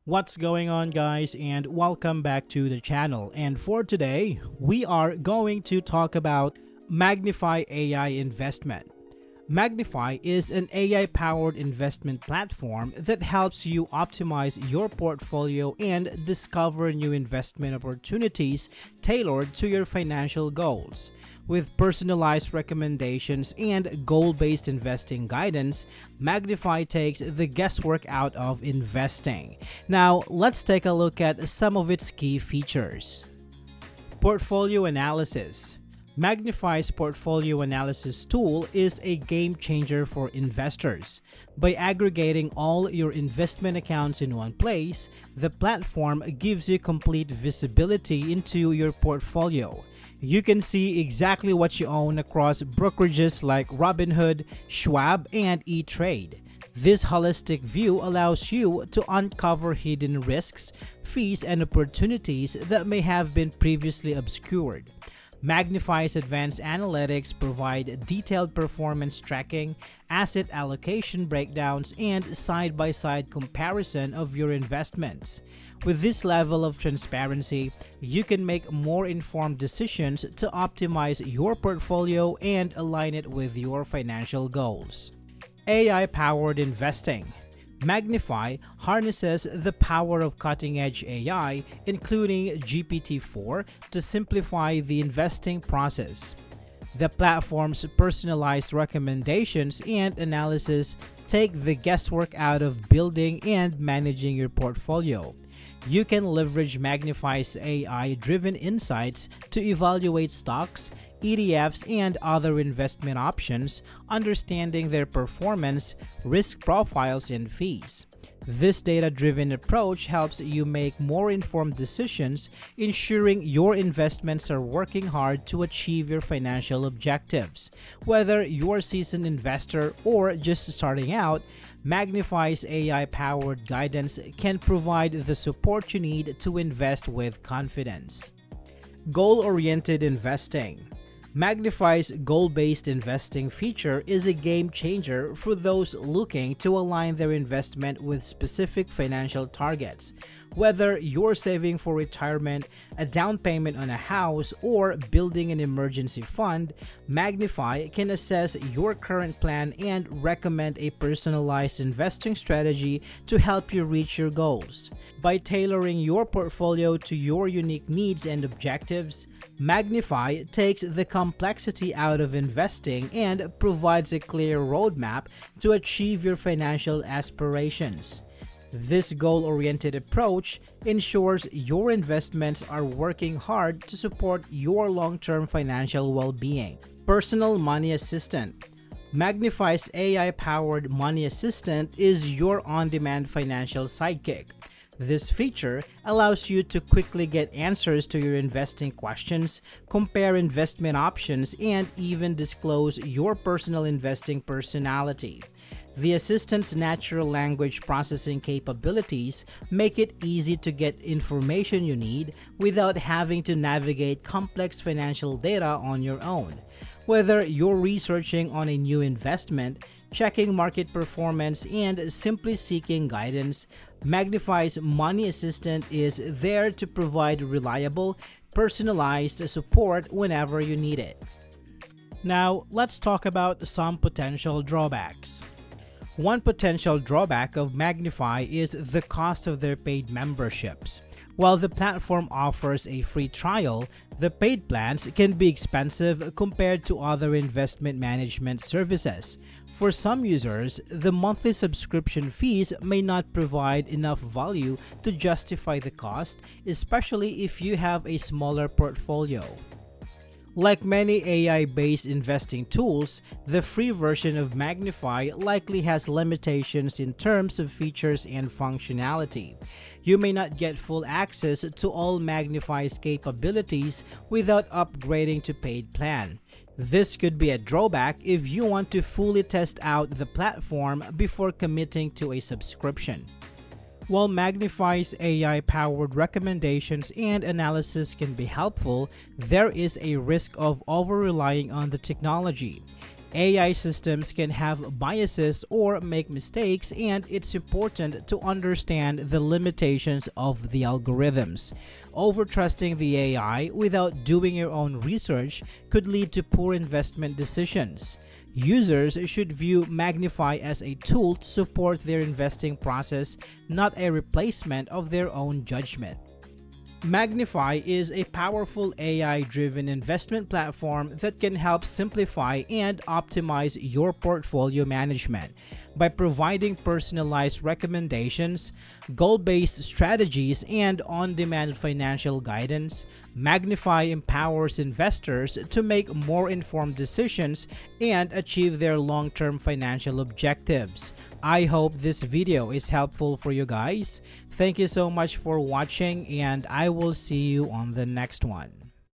What's going on, guys, and welcome back to the channel. And for today, we are going to talk about Magnifi AI investment. Magnifi is an AI-powered investment platform that helps you optimize your portfolio and discover new investment opportunities tailored to your financial goals. With personalized recommendations and goal-based investing guidance, Magnifi takes the guesswork out of investing. Now, let's take a look at some of its key features. Portfolio analysis. Magnifi's portfolio analysis tool is a game changer for investors. By aggregating all your investment accounts in one place, the platform gives you complete visibility into your portfolio. You can see exactly what you own across brokerages like Robinhood, Schwab, and E-Trade. This holistic view allows you to uncover hidden risks, fees, and opportunities that may have been previously obscured. Magnifi's advanced analytics provide detailed performance tracking, asset allocation breakdowns, and side-by-side comparison of your investments. With this level of transparency, you can make more informed decisions to optimize your portfolio and align it with your financial goals. AI-powered investing. Magnifi harnesses the power of cutting-edge AI, including GPT-4, to simplify the investing process. The platform's personalized recommendations and analysis take the guesswork out of building and managing your portfolio. You can leverage Magnifi's AI-driven insights to evaluate stocks, ETFs, and other investment options, understanding their performance, risk profiles, and fees. This data-driven approach helps you make more informed decisions, ensuring your investments are working hard to achieve your financial objectives. Whether you're a seasoned investor or just starting out, Magnifi's AI-powered guidance can provide the support you need to invest with confidence. Goal-oriented investing. Magnifi's goal-based investing feature is a game changer for those looking to align their investment with specific financial targets. Whether you're saving for retirement, a down payment on a house, or building an emergency fund, Magnifi can assess your current plan and recommend a personalized investing strategy to help you reach your goals. By tailoring your portfolio to your unique needs and objectives, Magnifi takes the complexity out of investing and provides a clear roadmap to achieve your financial aspirations. This goal-oriented approach ensures your investments are working hard to support your long-term financial well-being. Personal Money Assistant. Magnifi's AI-powered Money Assistant is your on-demand financial sidekick. This feature allows you to quickly get answers to your investing questions, compare investment options, and even disclose your personal investing personality. The assistant's natural language processing capabilities make it easy to get information you need without having to navigate complex financial data on your own. Whether you're researching on a new investment, checking market performance, and simply seeking guidance, Magnifi's Money Assistant is there to provide reliable, personalized support whenever you need it. Now, let's talk about some potential drawbacks. One potential drawback of Magnifi is the cost of their paid memberships. While the platform offers a free trial, the paid plans can be expensive compared to other investment management services. For some users, the monthly subscription fees may not provide enough value to justify the cost, especially if you have a smaller portfolio. Like many AI-based investing tools, the free version of Magnifi likely has limitations in terms of features and functionality. You may not get full access to all Magnifi's capabilities without upgrading to paid plan. This could be a drawback if you want to fully test out the platform before committing to a subscription. While Magnifi's AI-powered recommendations and analysis can be helpful, there is a risk of over-relying on the technology. AI systems can have biases or make mistakes, and it's important to understand the limitations of the algorithms. Overtrusting the AI without doing your own research could lead to poor investment decisions. Users should view Magnifi as a tool to support their investing process, not a replacement of their own judgment. Magnifi is a powerful AI-driven investment platform that can help simplify and optimize your portfolio management. By providing personalized recommendations, goal-based strategies, and on-demand financial guidance, Magnifi empowers investors to make more informed decisions and achieve their long-term financial objectives. I hope this video is helpful for you guys. Thank you so much for watching, and I will see you on the next one.